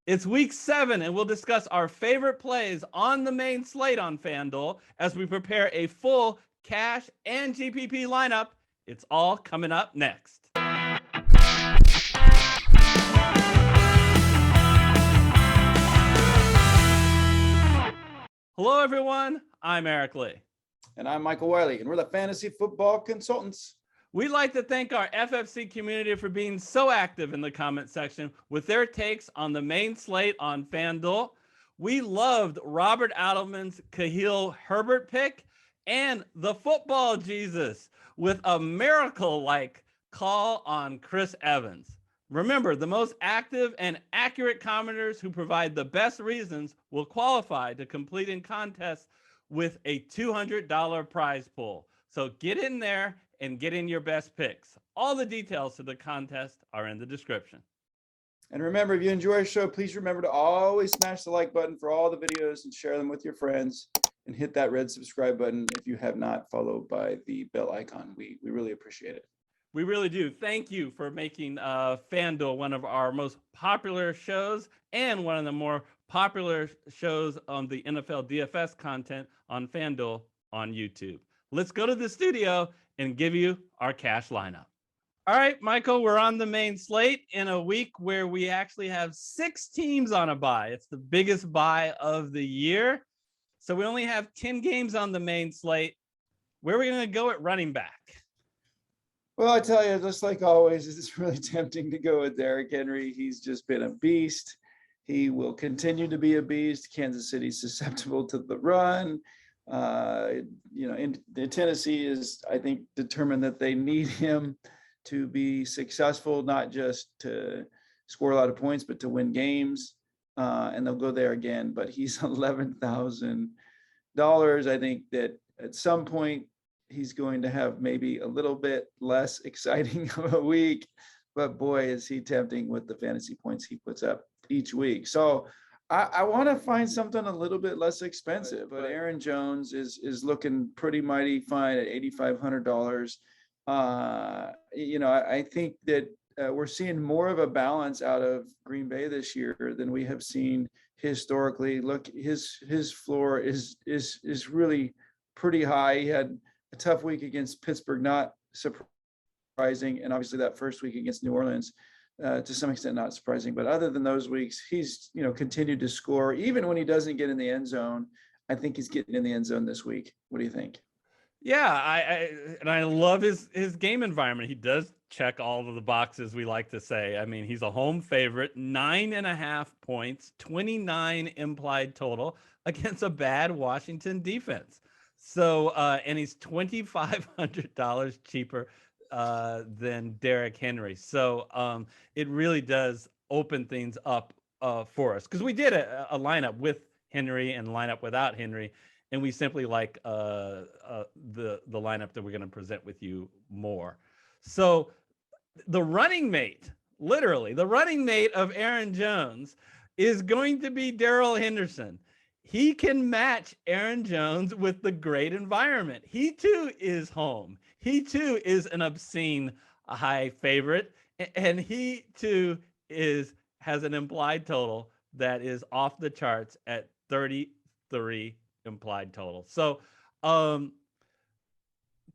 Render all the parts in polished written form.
It's week 7, and we'll discuss our favorite plays on the main slate on FanDuel as we prepare a full cash and GPP lineup. It's all coming up next. Hello, everyone. I'm Eric Lee. And I'm Michael Wiley, and we're the Fantasy Football Consultants. We'd like to thank our FFC community for being so active in the comment section with their takes on the main slate on FanDuel. We loved Robert Adelman's Khalil Herbert pick and the football Jesus with a miracle-like call on Chris Evans. Remember, the most active and accurate commenters who provide the best reasons will qualify to completing contests with a $200 prize pool. So get in there and get in your best picks. All the details to the contest are in the description. And remember, if you enjoy our show, please remember to always smash the like button for all the videos and share them with your friends, and hit that red subscribe button if you have not, followed by the bell icon. We really appreciate it. We really do. Thank you for making FanDuel one of our most popular shows and one of the more popular shows on the NFL DFS content on FanDuel on YouTube. Let's go to the studio and give you our cash lineup. All right, Michael, we're on the main slate in a week where we actually have 6 teams on a bye. It's the biggest bye of the year. So we only have 10 games on the main slate. Where are we going to go at running back? Well, I tell you, just like always, it's really tempting to go with Derrick Henry. He's just been a beast. He will continue to be a beast. Kansas City's susceptible to the run. Tennessee is, I think, determined that they need him to be successful, not just to score a lot of points, but to win games. And they'll go there again. But he's $11,000. I think that at some point he's going to have maybe a little bit less exciting of a week. But boy, is he tempting with the fantasy points he puts up each week. So I want to find something a little bit less expensive, but Aaron Jones is looking pretty mighty fine at $8,500. I think that we're seeing more of a balance out of Green Bay this year than we have seen historically. Look, his floor is really pretty high. He had a tough week against Pittsburgh, not surprising, and obviously that first week against New Orleans. To some extent, not surprising, but other than those weeks, he's continued to score. Even when he doesn't get in the end zone, I think he's getting in the end zone this week. What do you think? Yeah, I love his game environment. He does check all of the boxes, we like to say. I mean, he's a home favorite, 9.5 points, 29 implied total against a bad Washington defense. So, and he's $2,500 cheaper than Derrick Henry. So it really does open things up for us, because we did a lineup with Henry and lineup without Henry, and we simply like the lineup that we're going to present with you more. So the running mate, literally the running mate of Aaron Jones, is going to be Darrell Henderson. He can match Aaron Jones with the great environment. He too is home. He too is an obscene high favorite, and he too has an implied total that is off the charts at 33 implied total. So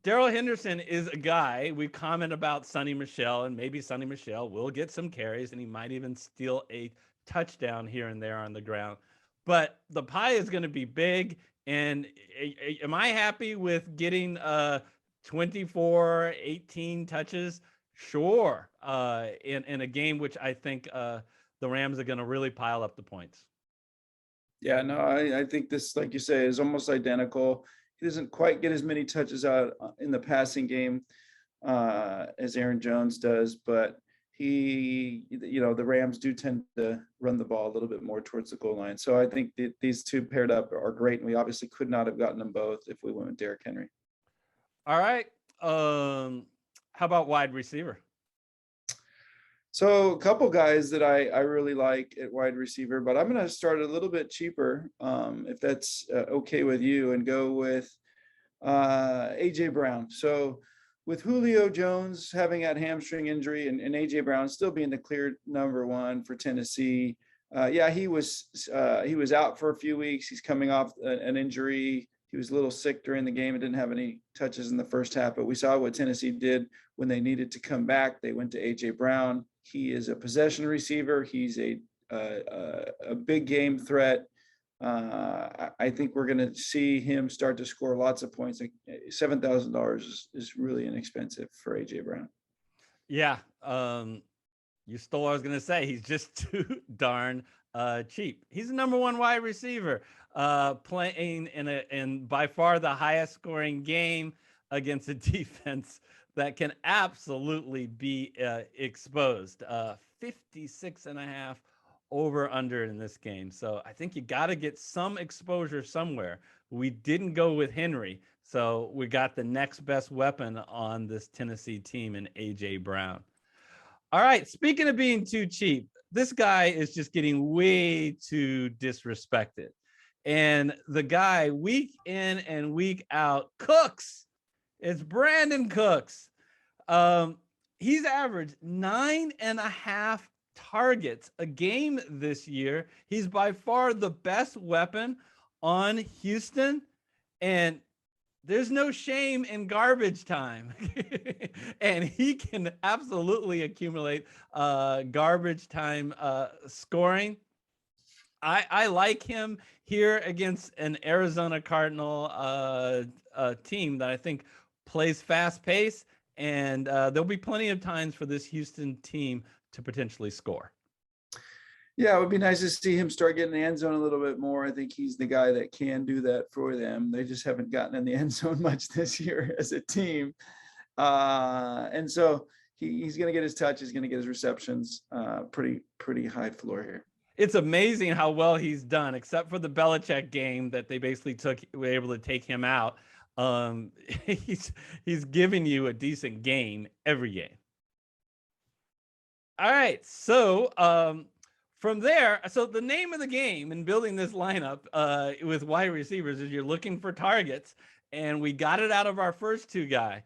Darrell Henderson is a guy, we comment about Sonny Michel, and maybe Sonny Michel will get some carries and he might even steal a touchdown here and there on the ground. But the pie is going to be big. And am I happy with getting 24, 18 touches? Sure. In a game which I think the Rams are going to really pile up the points. Yeah, no, I think this, like you say, is almost identical. He doesn't quite get as many touches out in the passing game as Aaron Jones does, but the Rams do tend to run the ball a little bit more towards the goal line. So I think these two paired up are great, and we obviously could not have gotten them both if we went with Derrick Henry. All right. How about wide receiver? So a couple guys that I really like at wide receiver, but I'm going to start a little bit cheaper, if that's okay with you, and go with A.J. Brown. So with Julio Jones having that hamstring injury and A.J. Brown still being the clear number one for Tennessee, Yeah, he was out for a few weeks. He's coming off an injury. He was a little sick during the game and didn't have any touches in the first half, but we saw what Tennessee did when they needed to come back. They went to A.J. Brown. He is a possession receiver. He's a big game threat. I think we're going to see him start to score lots of points. Like $7,000 is really inexpensive for A.J. Brown. Yeah. You stole what I was going to say. He's just too darn cheap. He's the number one wide receiver, playing in by far the highest scoring game against a defense that can absolutely be exposed. 56.5 over under in this game. So I think you got to get some exposure somewhere. We didn't go with Henry. So we got the next best weapon on this Tennessee team in A.J. Brown. All right, speaking of being too cheap, this guy is just getting way too disrespected. And the guy week in and week out, Cooks. It's Brandon Cooks. He's averaged 9.5 targets a game this year. He's by far the best weapon on Houston. And there's no shame in garbage time. And he can absolutely accumulate garbage time scoring. I like him here against an Arizona Cardinal team that I think plays fast pace. And there'll be plenty of times for this Houston team to potentially score. Yeah, it would be nice to see him start getting the end zone a little bit more. I think he's the guy that can do that for them. They just haven't gotten in the end zone much this year as a team. And so he's going to get his touch. He's going to get his receptions. Pretty high floor here. It's amazing how well he's done, except for the Belichick game that they basically were able to take him out. He's giving you a decent game every game. All right, so from there, so the name of the game in building this lineup with wide receivers is you're looking for targets, and we got it out of our first two guys,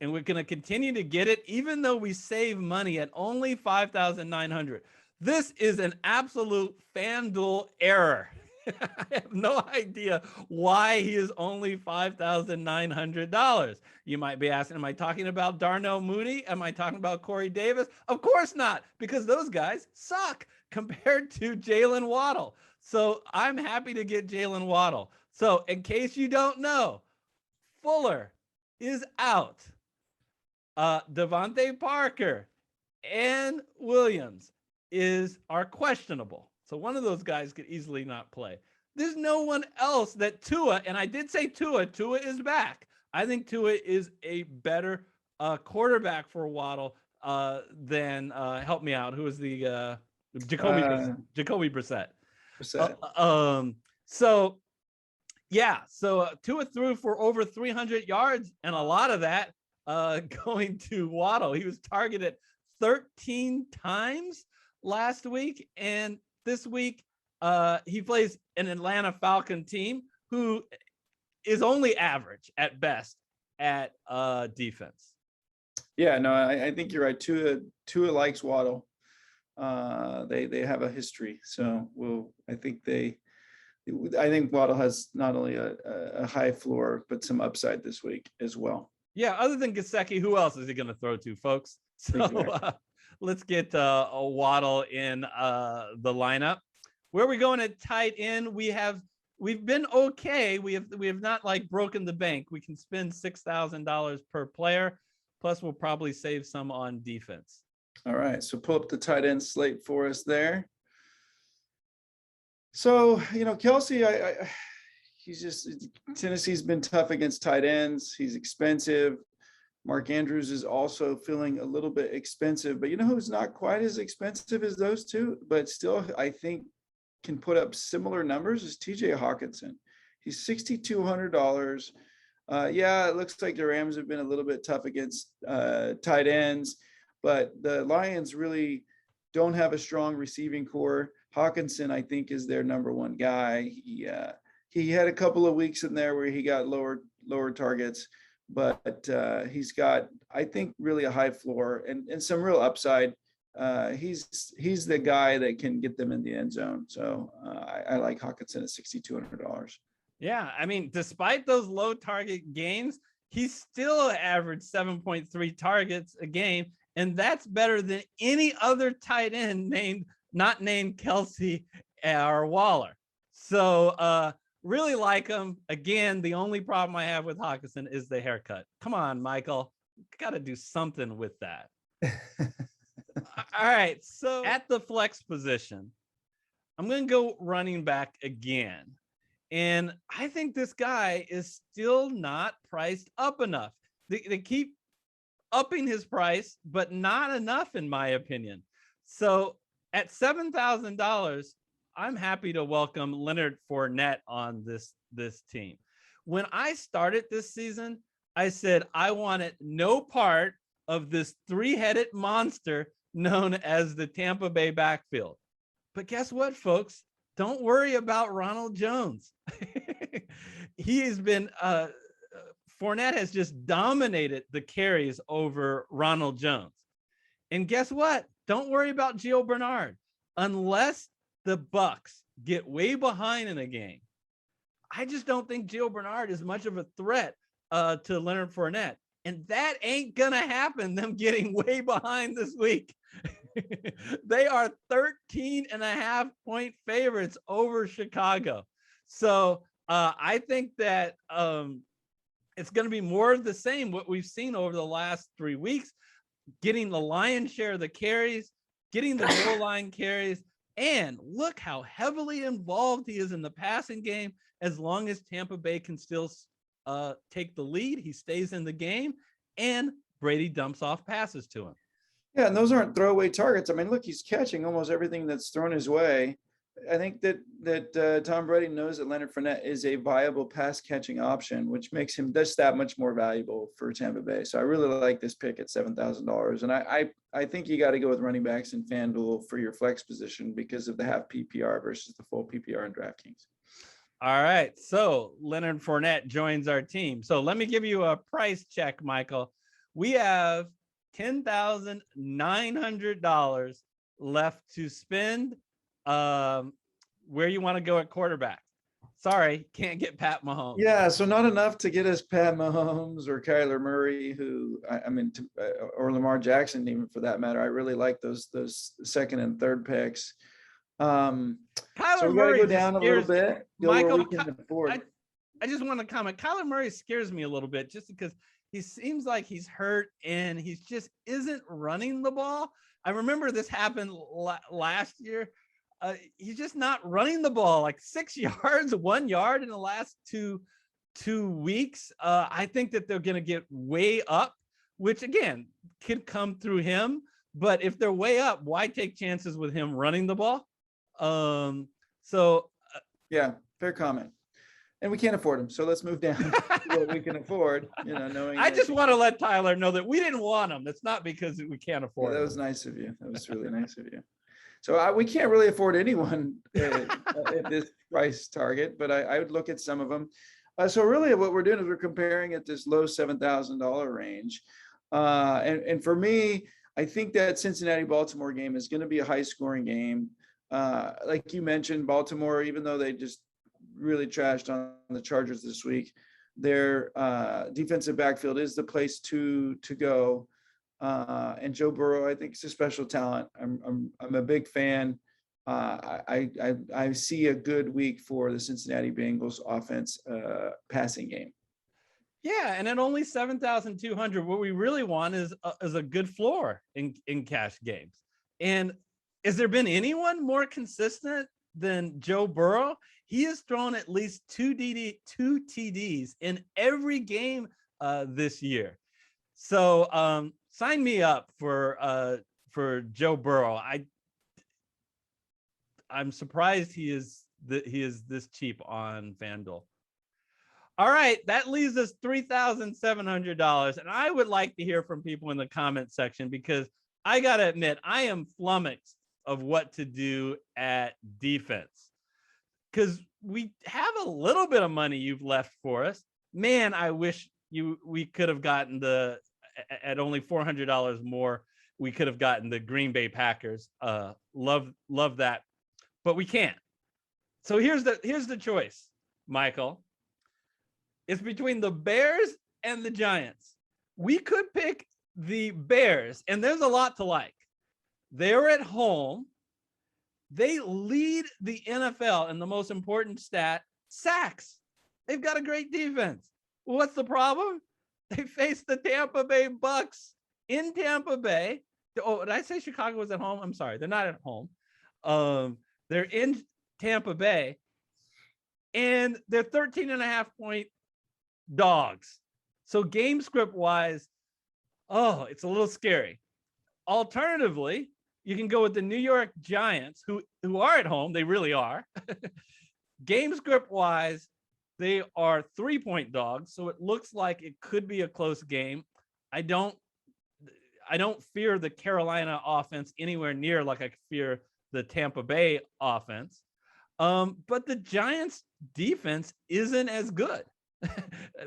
and we're going to continue to get it even though we save money at only $5,900. This is an absolute FanDuel error. I have no idea why he is only $5,900. You might be asking, am I talking about Darnell Mooney? Am I talking about Corey Davis? Of course not, because those guys suck compared to Jalen Waddle. So I'm happy to get Jalen Waddle. So in case you don't know, Fuller is out. Devontae Parker and Williams are questionable. So one of those guys could easily not play. There's no one else that Tua, and I did say Tua is back. I think Tua is a better quarterback for Waddle than, help me out, who is the Jacoby Brissett. So Tua threw for over 300 yards, and a lot of that going to Waddle. He was targeted 13 times last week, and this week he plays an Atlanta Falcon team who is only average at best at defense. Yeah, no, I think you're right. Tua likes Waddle. They have a history, so I think Waddle has not only a high floor but some upside this week as well. Yeah, other than Gesicki, who else is he going to throw to, folks? So let's get a Waddle in the lineup. Where are we going at tight end? We've been okay. We have not like broken the bank. We can spend $6,000 per player. Plus, we'll probably save some on defense. All right. So pull up the tight end slate for us there. So, Kelsey, Tennessee's been tough against tight ends. He's expensive. Mark Andrews is also feeling a little bit expensive, but who's not quite as expensive as those two, but still, I think can put up similar numbers is TJ Hawkinson. He's $6,200. It looks like the Rams have been a little bit tough against tight ends, but the Lions really don't have a strong receiving core. Hawkinson, I think, is their number one guy. He had a couple of weeks in there where he got lower targets, but he's got, I think, really a high floor and some real upside he's the guy that can get them in the end zone. So I like Hockenson at $6,200. Yeah, I mean, despite those low target gains, he still averaged 7.3 targets a game, and that's better than any other tight end not named Kelsey or Waller. So really like him. Again, the only problem I have with Hockenson is the haircut. Come on, Michael. Got to do something with that. All right, so at the flex position, I'm going to go running back again. And I think this guy is still not priced up enough. They keep upping his price, but not enough, in my opinion. So at $7,000, I'm happy to welcome Leonard Fournette on this team. When I started this season, I said I wanted no part of this three-headed monster known as the Tampa Bay backfield. But guess what, folks? Don't worry about Ronald Jones. He has been Fournette has just dominated the carries over Ronald Jones. And guess what? Don't worry about Gio Bernard. Unless the Bucs get way behind in a game, I just don't think Gio Bernard is much of a threat to Leonard Fournette. And that ain't going to happen, them getting way behind this week. They are 13.5-point favorites over Chicago. So I think that it's going to be more of the same, what we've seen over the last 3 weeks, getting the lion's share of the carries, getting the goal line carries, and look how heavily involved he is in the passing game. As long as Tampa Bay can still take the lead, he stays in the game, and Brady dumps off passes to him. Yeah, and those aren't throwaway targets. I mean, look, he's catching almost everything that's thrown his way. I think that Tom Brady knows that Leonard Fournette is a viable pass catching option, which makes him just that much more valuable for Tampa Bay. So I really like this pick at $7,000. And I think you got to go with running backs in FanDuel for your flex position because of the half PPR versus the full PPR in DraftKings. All right. So Leonard Fournette joins our team. So let me give you a price check, Michael. We have $10,900 left to spend. Where you want to go at quarterback? Sorry, can't get Pat Mahomes. Yeah, so not enough to get us Pat Mahomes or Kyler Murray, or Lamar Jackson, even for that matter. I really like those second and third picks. Kyler so we Murray go down a little bit. Michael, I just want to comment. Kyler Murray scares me a little bit just because he seems like he's hurt and he just isn't running the ball. I remember this happened last year. He's just not running the ball, like 6 yards, 1 yard in the last two weeks. I think that they're going to get way up, which again could come through him. But if they're way up, why take chances with him running the ball? Yeah, fair comment. And we can't afford him, so let's move down to what we can afford. Knowing I just want to let Tyler know that we didn't want him. It's not because we can't afford him. That was nice of you. That was really nice of you. So we can't really afford anyone at this price target, but I would look at some of them. So really what we're doing is we're comparing at this low $7,000 range. And for me, I think that Cincinnati-Baltimore game is going to be a high-scoring game. Like you mentioned, Baltimore, even though they just really trashed on the Chargers this week, their defensive backfield is the place to go. And Joe Burrow, I think, is a special talent. I'm a big fan. I see a good week for the Cincinnati Bengals offense passing game. Yeah, and at only 7,200, what we really want is a good floor in cash games. And has there been anyone more consistent than Joe Burrow? He has thrown at least two TDs in every game this year. So sign me up for Joe Burrow. I'm surprised he is this cheap on FanDuel. All right, that leaves us $3,700, and I would like to hear from people in the comment section because I gotta admit I am flummoxed of what to do at defense because we have a little bit of money you've left for us. Man, I wish we could have gotten at only $400 more we could have gotten the Green Bay Packers. Love that, but we can't. So here's the choice, Michael. It's between the Bears and the Giants. We could pick the Bears, and there's a lot to like. They're at home. They lead the NFL in the most important stat, sacks. They've got a great defense. What's the problem? They face the Tampa Bay Bucks in Tampa Bay. Oh, did I say Chicago was at home? I'm sorry. They're not at home. They're in Tampa Bay, and they're 13.5-point dogs. So game script wise, it's a little scary. Alternatively, you can go with the New York Giants, who are at home. They really are. Game script wise, they are 3-point dogs. So it looks like it could be a close game. I don't fear the Carolina offense anywhere near like I fear the Tampa Bay offense. But the Giants defense isn't as good.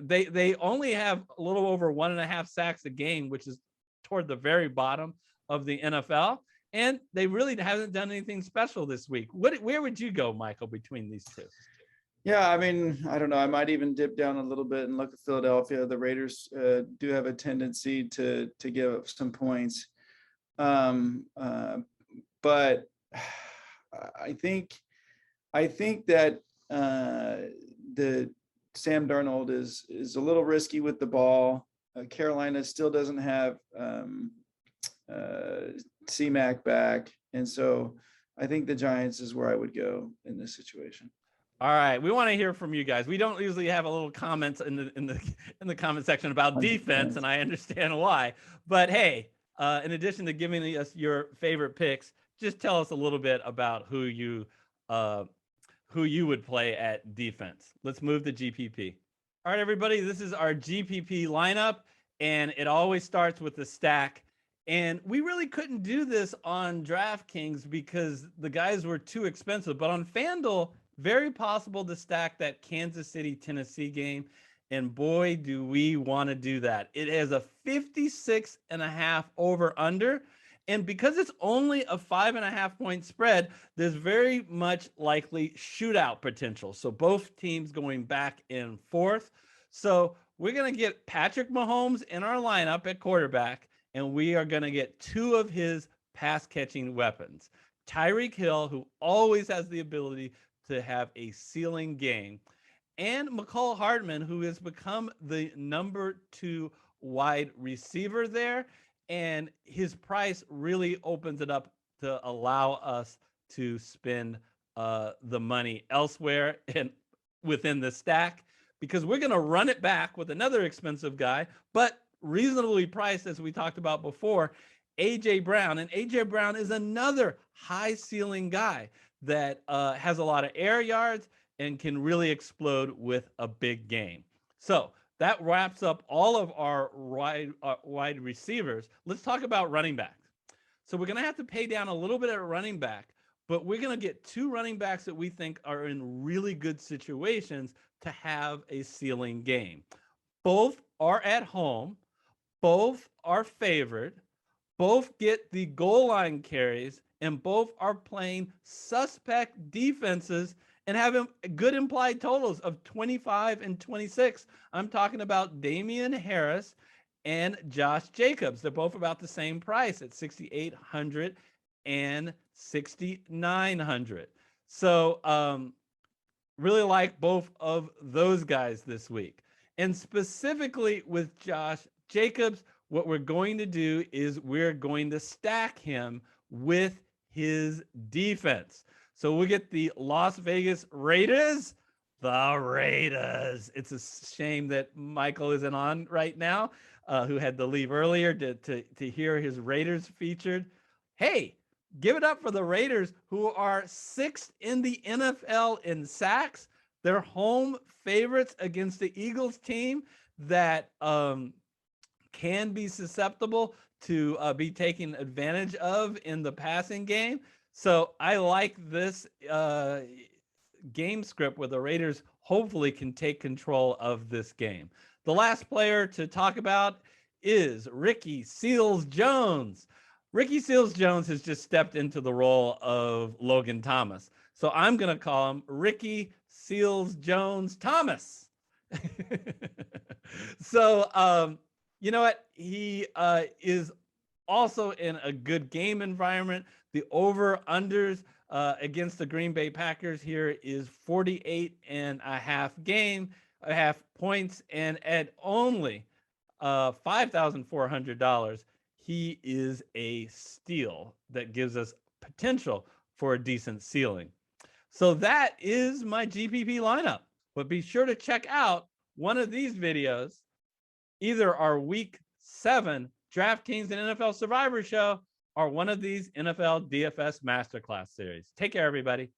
They only have a little over 1.5 sacks a game, which is toward the very bottom of the NFL. And they really haven't done anything special this week. Where would you go, Michael, between these two? Yeah, I mean, I don't know. I might even dip down a little bit and look at Philadelphia. The Raiders do have a tendency to give up some points. But I think that the Sam Darnold is a little risky with the ball. Carolina still doesn't have C-Mac back, and so I think the Giants is where I would go in this situation. All right, we want to hear from you guys. We don't usually have a little comments in the comment section about defense, and I understand why. But hey, in addition to giving us your favorite picks, just tell us a little bit about who you would play at defense. Let's move to GPP. All right, everybody, this is our GPP lineup, and it always starts with the stack. And we really couldn't do this on DraftKings because the guys were too expensive. But on FanDuel, very possible to stack that Kansas City, Tennessee game. And boy, do we want to do that. It has a 56.5 over under. And because it's only a 5.5-point spread, there's very much likely shootout potential. So both teams going back and forth. So we're going to get Patrick Mahomes in our lineup at quarterback, and we are going to get two of his pass-catching weapons. Tyreek Hill, who always has the ability to have a ceiling game, and McCall Hardman, who has become the number 2 wide receiver there. And his price really opens it up to allow us to spend the money elsewhere and within the stack, because we're going to run it back with another expensive guy, but reasonably priced, as we talked about before, A.J. Brown. And A.J. Brown is another high ceiling guy that has a lot of air yards and can really explode with a big game. So that wraps up all of our wide receivers. Let's talk about running backs. So we're going to have to pay down a little bit at running back, but we're going to get 2 running backs that we think are in really good situations to have a ceiling game. Both are at home. Both are favored. Both get the goal line carries, and both are playing suspect defenses and having good implied totals of 25 and 26. I'm talking about Damian Harris and Josh Jacobs. They're both about the same price at $6,800 and $6,900. So really like both of those guys this week. And specifically with Josh Jacobs, what we're going to do is we're going to stack him with his defense. So we'll get the Las Vegas Raiders. The Raiders. It's a shame that Michael isn't on right now, who had to leave earlier to hear his Raiders featured. Hey, give it up for the Raiders, who are 6th in the NFL in sacks. They're home favorites against the Eagles team that can be susceptible to be taken advantage of in the passing game. So I like this game script where the Raiders hopefully can take control of this game. The last player to talk about is Ricky Seals-Jones. Ricky Seals-Jones has just stepped into the role of Logan Thomas. So I'm going to call him Ricky Seals-Jones Thomas. So, you know what? He is also in a good game environment. The over-unders against the Green Bay Packers here is 48.5 points. And at only $5,400, he is a steal that gives us potential for a decent ceiling. So that is my GPP lineup. But be sure to check out one of these videos, either our Week 7 DraftKings and NFL Survivor Show or one of these NFL DFS Masterclass series. Take care, everybody.